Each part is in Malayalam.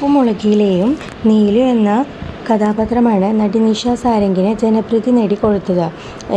ഉപ്പുമുളകിലെയും നീലു എന്ന കഥാപാത്രമാണ് നടി നിഷ സാരംഗിന് ജനപ്രീതി നേടിക്കൊടുത്തത്.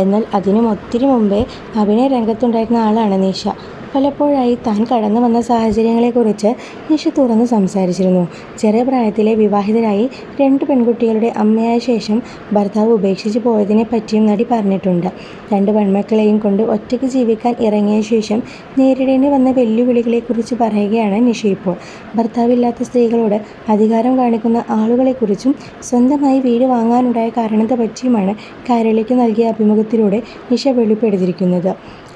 എന്നാൽ അതിനും ഒത്തിരി മുമ്പേ അഭിനയ രംഗത്തുണ്ടായിരുന്ന ആളാണ് നിഷ. പലപ്പോഴായി താൻ കടന്നു വന്ന സാഹചര്യങ്ങളെക്കുറിച്ച് നിഷ തുറന്നു സംസാരിച്ചിരുന്നു. ചെറിയ പ്രായത്തിലെ വിവാഹിതരായി 2 പെൺകുട്ടികളുടെ അമ്മയായ ശേഷം ഭർത്താവ് ഉപേക്ഷിച്ച് പോയതിനെ പറ്റിയും നടി പറഞ്ഞിട്ടുണ്ട്. 2 പെൺമക്കളെയും കൊണ്ട് ഒറ്റയ്ക്ക് ജീവിക്കാൻ ഇറങ്ങിയ ശേഷം നേരിടേണ്ടി വന്ന വെല്ലുവിളികളെക്കുറിച്ച് പറയുകയാണ് നിഷ ഇപ്പോൾ. ഭർത്താവില്ലാത്ത സ്ത്രീകളോട് അധികാരം കാണിക്കുന്ന ആളുകളെക്കുറിച്ചും സ്വന്തമായി വീട് വാങ്ങാനുണ്ടായ കാരണത്തെ പറ്റിയുമാണ് കൈരളിക്ക് നൽകിയ അഭിമുഖത്തിലൂടെ നിഷ വെളിപ്പെടുത്തിയിരിക്കുന്നത്.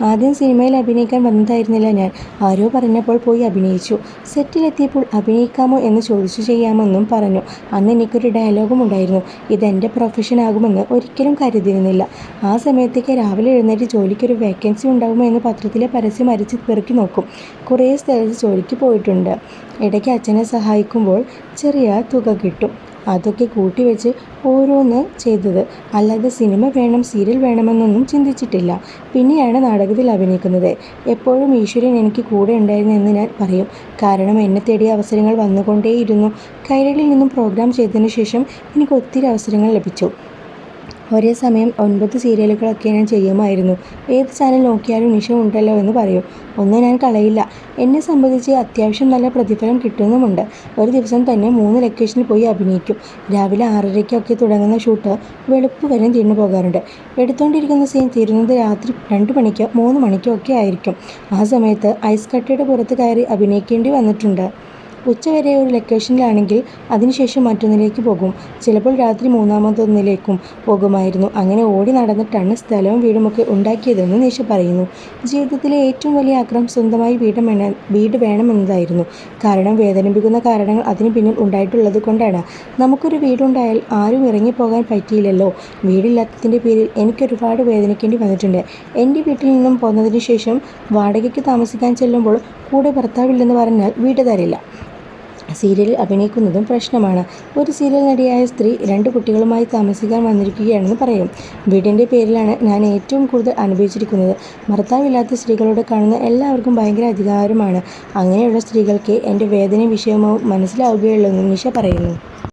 ആദ്യം സിനിമയിൽ അഭിനയിക്കാൻ വന്നതായിരുന്നില്ല ഞാൻ. ആരോ പറഞ്ഞപ്പോൾ പോയി അഭിനയിച്ചു. സെറ്റിലെത്തിയപ്പോൾ അഭിനയിക്കാമോ എന്ന് ചോദിച്ചു ചെയ്യാമെന്നും പറഞ്ഞു. അന്ന് എനിക്കൊരു ഡയലോഗും ഉണ്ടായിരുന്നു. ഇതെൻ്റെ പ്രൊഫഷൻ ആകുമെന്ന് ഒരിക്കലും കരുതിയിരുന്നില്ല. ആ സമയത്തേക്ക് രാവിലെ എഴുന്നേറ്റ് ജോലിക്കൊരു വേക്കൻസി ഉണ്ടാകുമോ എന്ന് പത്രത്തിലെ പരസ്യം അരിച്ച് പെറുക്കി നോക്കും. കുറേ സ്ഥലത്ത് ജോലിക്ക് പോയിട്ടുണ്ട്. ഇടയ്ക്ക് അച്ഛനെ സഹായിക്കുമ്പോൾ ചെറിയ തുക കിട്ടും. അതൊക്കെ കൂട്ടിവെച്ച് ഓരോന്ന് ചെയ്തത്. അല്ലാതെ സിനിമ വേണം സീരിയൽ വേണമെന്നൊന്നും ചിന്തിച്ചിട്ടില്ല. പിന്നെയാണ് നാടകത്തിൽ അഭിനയിക്കുന്നത്. എപ്പോഴും ഈശ്വരൻ എനിക്ക് കൂടെ ഉണ്ടായിരുന്നു എന്ന് ഞാൻ പറയും. കാരണം എന്നെ തേടിയ അവസരങ്ങൾ വന്നുകൊണ്ടേയിരുന്നു. കൈരളിയിൽ നിന്നും പ്രോഗ്രാം ചെയ്തതിനു ശേഷം എനിക്ക് ഒത്തിരി അവസരങ്ങൾ ലഭിച്ചു. ഒരേ സമയം 9 സീരിയലുകളൊക്കെ ഞാൻ ചെയ്യുമായിരുന്നു. ഏത് ചാനൽ നോക്കിയാലും നിഷ ഉണ്ടല്ലോ എന്ന് പറയും. ഒന്നും ഞാൻ കളയില്ല. എന്നെ സംബന്ധിച്ച് അത്യാവശ്യം നല്ല പ്രതിഫലം കിട്ടുന്നുമുണ്ട്. ഒരു ദിവസം തന്നെ 3 ലൊക്കേഷനിൽ പോയി അഭിനയിക്കും. രാവിലെ 6:30-ക്കൊക്കെ തുടങ്ങുന്ന ഷൂട്ട് വെളുപ്പ് വരെ തീർന്നു പോകാറുണ്ട്. എടുത്തുകൊണ്ടിരിക്കുന്ന സീൻ തീരുന്നത് രാത്രി 2 മണിക്കോ 3 മണിക്കോ ഒക്കെ ആയിരിക്കും. ആ സമയത്ത് ഐസ് കട്ടയുടെ പുറത്ത് കയറി അഭിനയിക്കേണ്ടി വന്നിട്ടുണ്ട്. ഉച്ചവരെ ഒരു ലൊക്കേഷനിലാണെങ്കിൽ അതിനുശേഷം മറ്റൊന്നിലേക്ക് പോകും. ചിലപ്പോൾ രാത്രി മൂന്നാമതൊന്നിലേക്കും പോകുമായിരുന്നു. അങ്ങനെ ഓടി നടന്നിട്ടാണ് സ്ഥലവും വീടുമൊക്കെ ഉണ്ടാക്കിയതെന്ന് നിഷ പറയുന്നു. ജീവിതത്തിലെ ഏറ്റവും വലിയ ആഗ്രഹം സ്വന്തമായി വീട് വേണമെന്നതായിരുന്നു. കാരണം വേദനിപ്പിക്കുന്ന കാരണങ്ങൾ അതിന് പിന്നിൽ ഉണ്ടായിട്ടുള്ളത് കൊണ്ടാണ്. നമുക്കൊരു വീടുണ്ടായാൽ ആരും ഇറങ്ങിപ്പോകാൻ പറ്റിയില്ലല്ലോ. വീടില്ലാത്തതിൻ്റെ പേരിൽ എനിക്കൊരുപാട് വേദനിക്കേണ്ടി വന്നിട്ടുണ്ട്. എൻ്റെ വീട്ടിൽ നിന്നും പോന്നതിന് ശേഷം വാടകയ്ക്ക് താമസിക്കാൻ ചെല്ലുമ്പോൾ കൂടെ ഭർത്താവില്ലെന്ന് പറഞ്ഞാൽ വീട് തരില്ല. സീരിയലിൽ അഭിനയിക്കുന്നതും പ്രശ്നമാണ്. ഒരു സീരിയൽ നടിയായ സ്ത്രീ 2 കുട്ടികളുമായി താമസിക്കാൻ വന്നിരിക്കുകയാണെന്ന് പറയും. വീടിൻ്റെ പേരിലാണ് ഞാൻ ഏറ്റവും കൂടുതൽ അനുഭവിച്ചിരിക്കുന്നത്. ഭർത്താവില്ലാത്ത സ്ത്രീകളോട് കാണുന്ന എല്ലാവർക്കും ഭയങ്കര അധികാരമാണ്. അങ്ങനെയുള്ള സ്ത്രീകൾക്ക് എൻ്റെ വേദനയും വിഷമവും മനസ്സിലാവുകയുള്ളൂ എന്നും നിഷ പറയുന്നു.